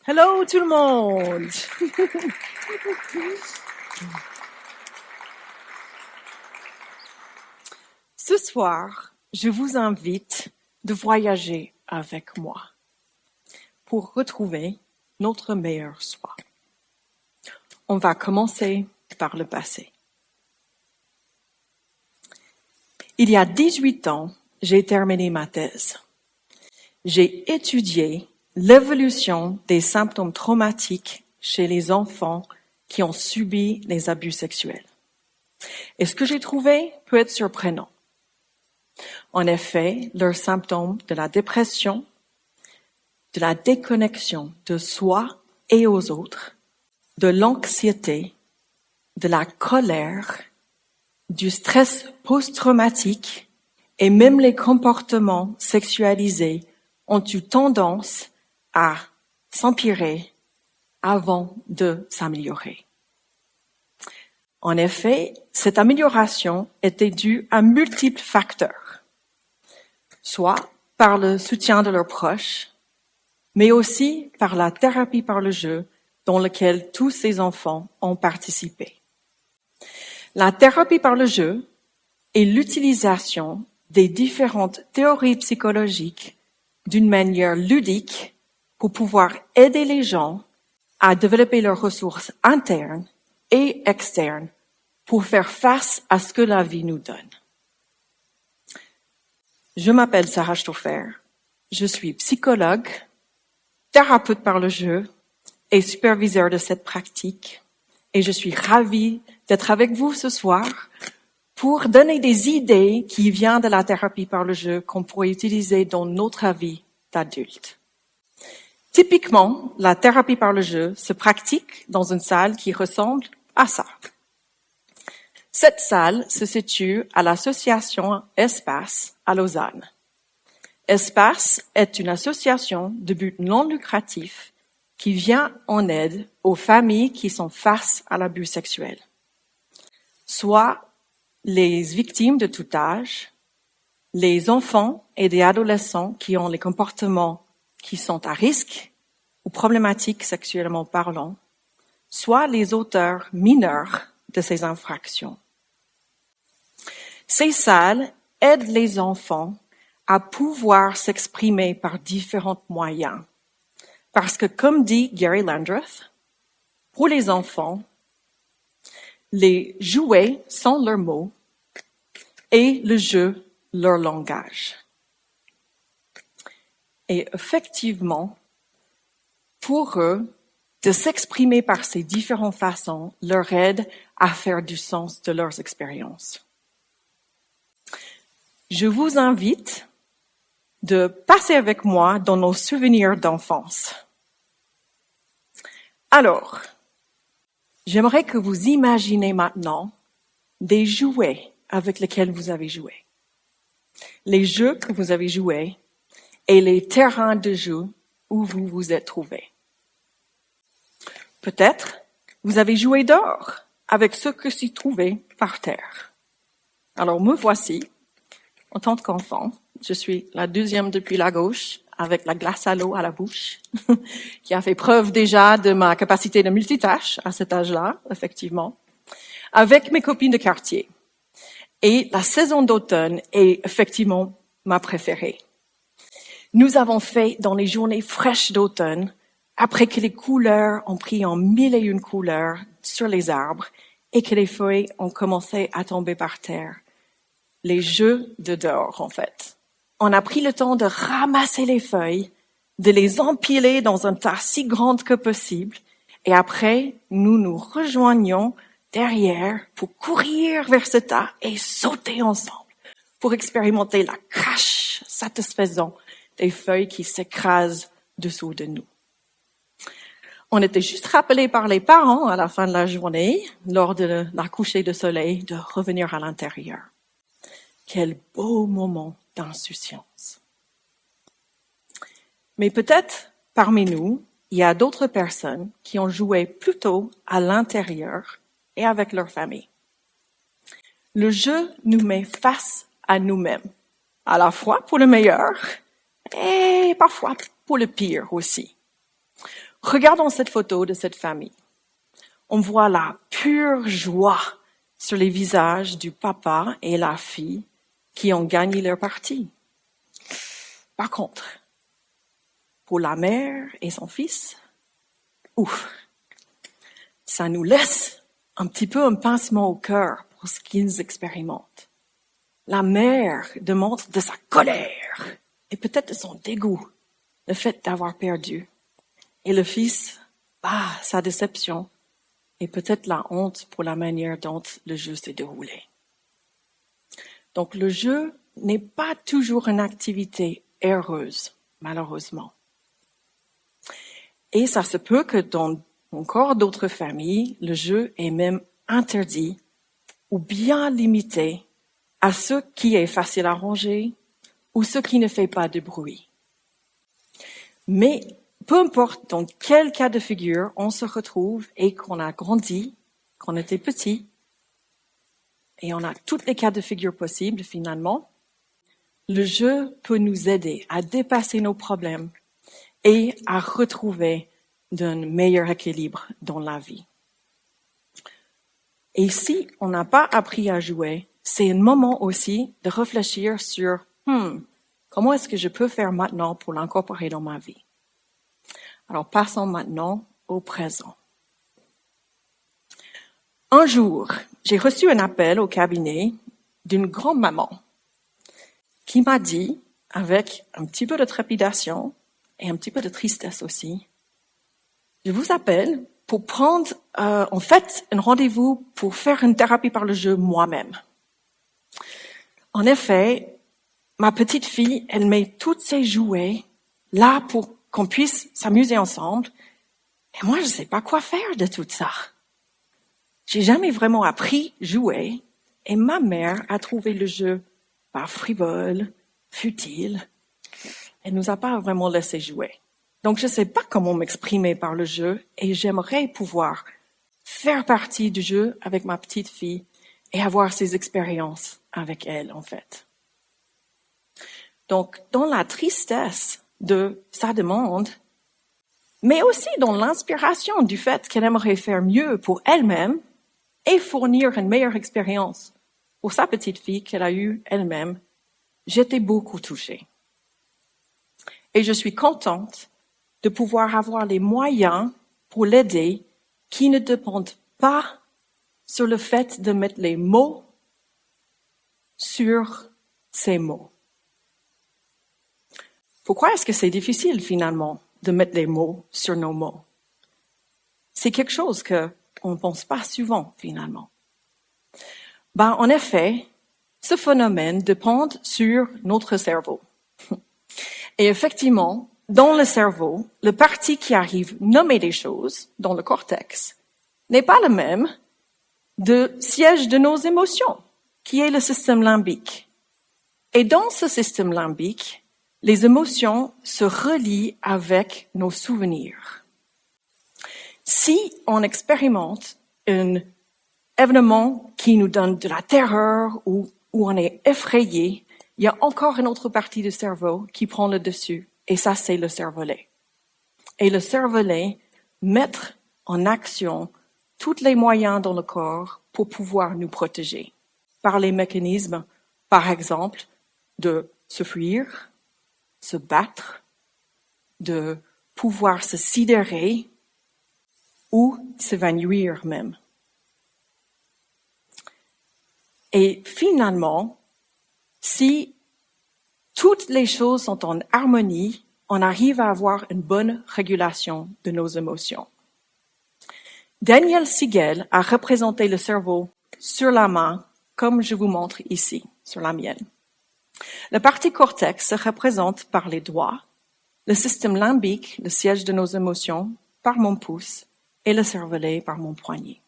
Hello tout le monde! Ce soir, je vous invite de voyager avec moi pour retrouver notre meilleur soi. On va commencer par le passé. Il y a 18 ans, j'ai terminé ma thèse. J'ai étudié l'évolution des symptômes traumatiques chez les enfants qui ont subi les abus sexuels. Et ce que j'ai trouvé peut être surprenant. En effet, leurs symptômes de la dépression, de la déconnexion de soi et aux autres, de l'anxiété, de la colère, du stress post-traumatique et même les comportements sexualisés ont eu tendance à s'empirer avant de s'améliorer. En effet, cette amélioration était due à multiples facteurs, soit par le soutien de leurs proches, mais aussi par la thérapie par le jeu dans laquelle tous ces enfants ont participé. La thérapie par le jeu est l'utilisation des différentes théories psychologiques d'une manière ludique pour pouvoir aider les gens à développer leurs ressources internes et externes pour faire face à ce que la vie nous donne. Je m'appelle Sarah Stauffer, je suis psychologue, thérapeute par le jeu et superviseur de cette pratique et je suis ravie d'être avec vous ce soir pour donner des idées qui viennent de la thérapie par le jeu qu'on pourrait utiliser dans notre vie d'adulte. Typiquement, la thérapie par le jeu se pratique dans une salle qui ressemble à ça. Cette salle se situe à l'association Espace à Lausanne. Espace est une association de but non lucratif qui vient en aide aux familles qui sont face à l'abus sexuel, soit les victimes de tout âge, les enfants et des adolescents qui ont les comportements qui sont à risque ou problématiques sexuellement parlant, soit les auteurs mineurs de ces infractions. Ces salles aident les enfants à pouvoir s'exprimer par différents moyens. Parce que, comme dit Gary Landreth, pour les enfants, les jouets sont leurs mots et le jeu leur langage. Et effectivement, pour eux, de s'exprimer par ces différentes façons leur aide à faire du sens de leurs expériences. Je vous invite de passer avec moi dans nos souvenirs d'enfance. Alors, j'aimerais que vous imaginez maintenant des jouets avec lesquels vous avez joué. Les jeux que vous avez joués et les terrains de jeu où vous vous êtes trouvés. Peut-être, vous avez joué dehors avec ce que s'y trouvait par terre. Alors, me voici, en tant qu'enfant. Je suis la deuxième depuis la gauche, avec la glace à l'eau à la bouche, qui a fait preuve déjà de ma capacité de multitâche à cet âge-là, effectivement, avec mes copines de quartier. Et la saison d'automne est effectivement ma préférée. Nous avons fait dans les journées fraîches d'automne, après que les couleurs ont pris en mille et une couleurs sur les arbres et que les feuilles ont commencé à tomber par terre. Les jeux de dehors, en fait. On a pris le temps de ramasser les feuilles, de les empiler dans un tas si grand que possible, et après, nous nous rejoignions derrière pour courir vers ce tas et sauter ensemble, pour expérimenter la crash satisfaisante des feuilles qui s'écrasent dessous de nous. On était juste rappelés par les parents à la fin de la journée, lors de la coucher de soleil, de revenir à l'intérieur. Quel beau moment d'insouciance. Mais peut-être, parmi nous, il y a d'autres personnes qui ont joué plutôt à l'intérieur et avec leur famille. Le jeu nous met face à nous-mêmes, à la fois pour le meilleur et parfois pour le pire aussi. Regardons cette photo de cette famille. On voit la pure joie sur les visages du papa et la fille qui ont gagné leur partie. Par contre, pour la mère et son fils, ouf, ça nous laisse un petit peu un pincement au cœur pour ce qu'ils expérimentent. La mère demande de sa colère et peut-être de son dégoût, le fait d'avoir perdu. Et le fils, sa déception et peut-être la honte pour la manière dont le jeu s'est déroulé. Donc le jeu n'est pas toujours une activité heureuse, malheureusement. Et ça se peut que dans encore d'autres familles, le jeu est même interdit ou bien limité à ce qui est facile à ranger ou ce qui ne fait pas de bruit. Mais peu importe dans quel cas de figure on se retrouve et qu'on a grandi, qu'on était petit, et on a tous les cas de figure possibles finalement, le jeu peut nous aider à dépasser nos problèmes et à retrouver d'un meilleur équilibre dans la vie. Et si on n'a pas appris à jouer, c'est un moment aussi de réfléchir sur comment est-ce que je peux faire maintenant pour l'incorporer dans ma vie. Alors passons maintenant au présent. Un jour, j'ai reçu un appel au cabinet d'une grand-maman qui m'a dit, avec un petit peu de trépidation et un petit peu de tristesse aussi, je vous appelle pour prendre un rendez-vous pour faire une thérapie par le jeu moi-même. En effet, ma petite fille, elle met tous ses jouets là pour qu'on puisse s'amuser ensemble. Et moi, je ne sais pas quoi faire de tout ça. J'ai jamais vraiment appris à jouer et ma mère a trouvé le jeu frivole, futile. Elle nous a pas vraiment laissé jouer. Donc, je ne sais pas comment m'exprimer par le jeu et j'aimerais pouvoir faire partie du jeu avec ma petite fille et avoir ces expériences avec elle, en fait. Donc, dans la tristesse de sa demande, mais aussi dans l'inspiration du fait qu'elle aimerait faire mieux pour elle-même et fournir une meilleure expérience pour sa petite fille qu'elle a eue elle-même, j'étais beaucoup touchée. Et je suis contente de pouvoir avoir les moyens pour l'aider qui ne dépendent pas sur le fait de mettre les mots sur ces mots. Pourquoi est-ce que c'est difficile finalement de mettre les mots sur nos mots? C'est quelque chose qu'on ne pense pas souvent finalement. En effet, ce phénomène dépend sur notre cerveau. Et effectivement, dans le cerveau, le parti qui arrive nommer des choses, dans le cortex, n'est pas le même de siège de nos émotions, qui est le système limbique. Et dans ce système limbique, les émotions se relient avec nos souvenirs. Si on expérimente un événement qui nous donne de la terreur ou où on est effrayé, il y a encore une autre partie du cerveau qui prend le dessus, et ça, c'est le cervelet. Et le cervelet met en action tous les moyens dans le corps pour pouvoir nous protéger, par les mécanismes, par exemple, de se fuir, se battre, de pouvoir se sidérer ou s'évanouir même. Et finalement, si toutes les choses sont en harmonie, on arrive à avoir une bonne régulation de nos émotions. Daniel Siegel a représenté le cerveau sur la main, comme je vous montre ici, sur la mienne. La partie cortex se représente par les doigts, le système limbique, le siège de nos émotions, par mon pouce, et le cervelet par mon poignet.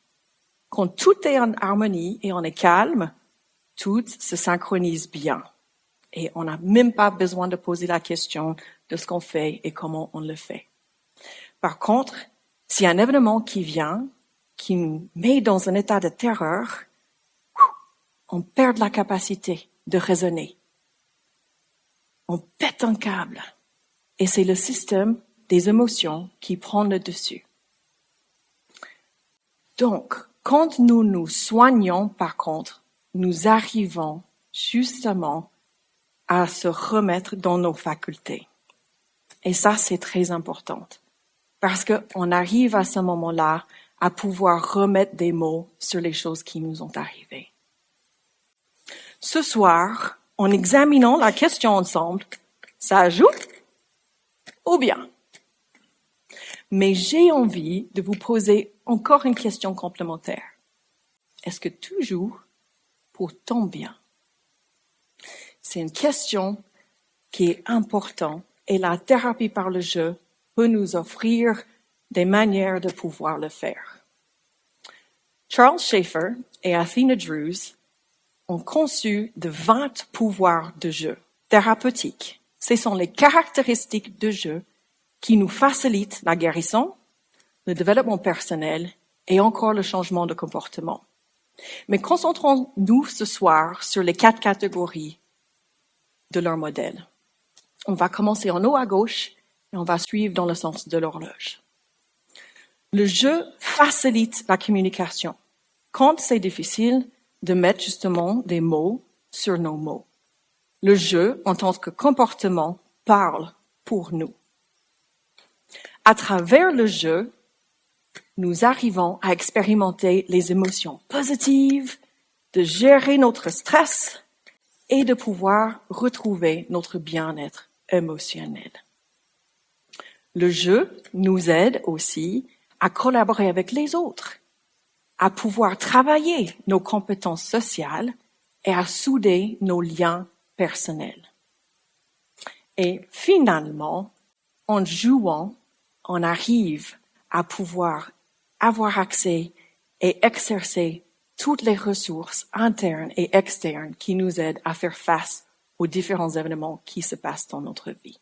Quand tout est en harmonie et on est calme, tout se synchronise bien. Et on n'a même pas besoin de poser la question de ce qu'on fait et comment on le fait. Par contre, s'il y a un événement qui vient, qui nous met dans un état de terreur, on perd la capacité de raisonner. On pète un câble. Et c'est le système des émotions qui prennent le dessus. Donc, quand nous nous soignons, par contre, nous arrivons justement à se remettre dans nos facultés. Et ça, c'est très important. Parce qu'on arrive à ce moment-là à pouvoir remettre des mots sur les choses qui nous ont arrivées. Ce soir, en examinant la question ensemble, ça ajoute ou bien? Mais j'ai envie de vous poser encore une question complémentaire. Est-ce que tout joue pour ton bien? C'est une question qui est importante et la thérapie par le jeu peut nous offrir des manières de pouvoir le faire. Charles Schaeffer et Athena Drews ont conçu de 20 pouvoirs de jeu thérapeutiques. Ce sont les caractéristiques de jeu qui nous facilitent la guérison, le développement personnel et encore le changement de comportement. Mais concentrons-nous ce soir sur les 4 catégories de leur modèle. On va commencer en haut à gauche et on va suivre dans le sens de l'horloge. Le jeu facilite la communication quand c'est difficile de mettre justement des mots sur nos mots. Le jeu, en tant que comportement, parle pour nous. À travers le jeu, nous arrivons à expérimenter les émotions positives, de gérer notre stress et de pouvoir retrouver notre bien-être émotionnel. Le jeu nous aide aussi à collaborer avec les autres, à pouvoir travailler nos compétences sociales et à souder nos liens personnels. Et finalement, en jouant, on arrive à pouvoir avoir accès et exercer toutes les ressources internes et externes qui nous aident à faire face aux différents événements qui se passent dans notre vie.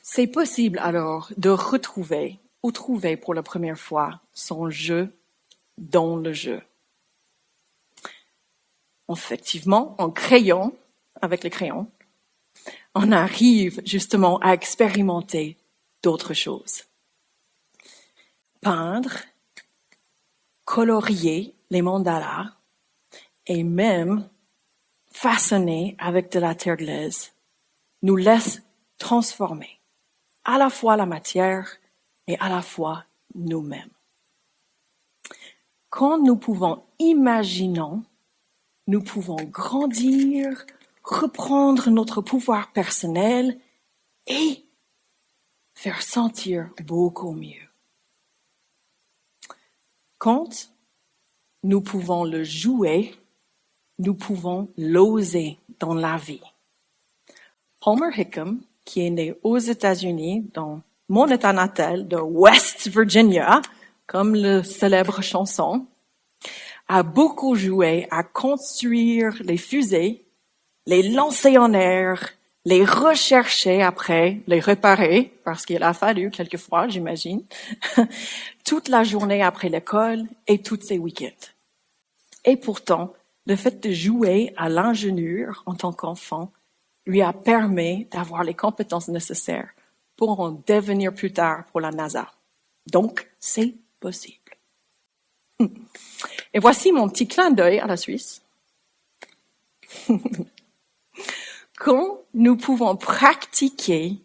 C'est possible alors de retrouver ou trouver pour la première fois son jeu dans le jeu. Effectivement, en crayant, avec les crayons, on arrive justement à expérimenter d'autres choses. Peindre, colorier les mandalas et même façonner avec de la terre glaise nous laisse transformer à la fois la matière et à la fois nous-mêmes. Quand nous pouvons imaginer, nous pouvons grandir, reprendre notre pouvoir personnel et faire sentir beaucoup mieux. Quand nous pouvons le jouer, nous pouvons l'oser dans la vie. Homer Hickam, qui est né aux États-Unis, dans mon état natal de West Virginia, comme le célèbre chanson, a beaucoup joué à construire les fusées, les lancer en air, les rechercher après, les réparer, parce qu'il a fallu quelquefois, j'imagine, toute la journée après l'école et tous ses week-ends. Et pourtant, le fait de jouer à l'ingénieur en tant qu'enfant lui a permis d'avoir les compétences nécessaires pour en devenir plus tard pour la NASA. Donc, c'est possible. Et voici mon petit clin d'œil à la Suisse. Quand nous pouvons pratiquer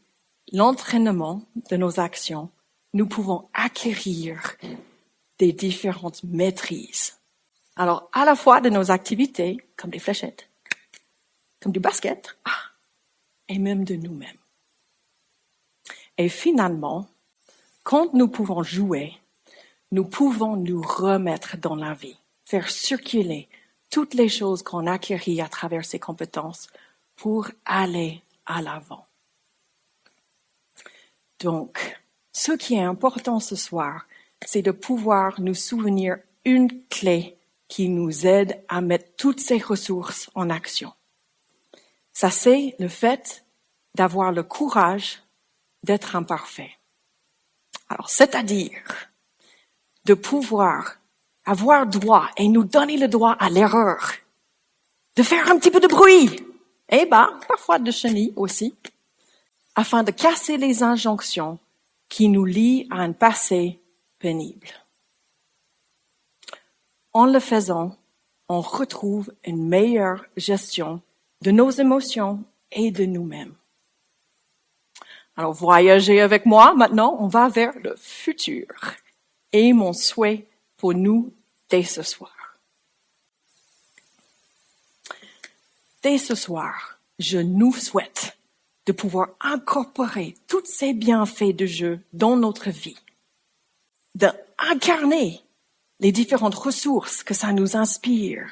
l'entraînement de nos actions, nous pouvons acquérir des différentes maîtrises. Alors, à la fois de nos activités, comme des fléchettes, comme du basket, et même de nous-mêmes. Et finalement, quand nous pouvons jouer, nous pouvons nous remettre dans la vie, faire circuler toutes les choses qu'on acquérit à travers ces compétences pour aller à l'avant. Donc, ce qui est important ce soir, c'est de pouvoir nous souvenir une clé qui nous aide à mettre toutes ces ressources en action. Ça, c'est le fait d'avoir le courage d'être imparfait. Alors, c'est-à-dire de pouvoir avoir droit et nous donner le droit à l'erreur, de faire un petit peu de bruit, et parfois de chenilles aussi, afin de casser les injonctions qui nous lient à un passé pénible. En le faisant, on retrouve une meilleure gestion de nos émotions et de nous-mêmes. Alors, voyagez avec moi. Maintenant, on va vers le futur. Et mon souhait pour nous dès ce soir. Dès ce soir, je nous souhaite de pouvoir incorporer tous ces bienfaits de Dieu dans notre vie, d'incarner les différentes ressources que ça nous inspire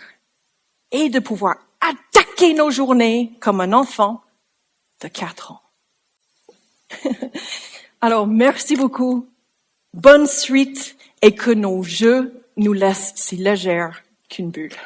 et de pouvoir attaquer nos journées comme un enfant de 4 ans. Alors, merci beaucoup. Bonne suite et que nos jeux nous laissent si légères qu'une bulle.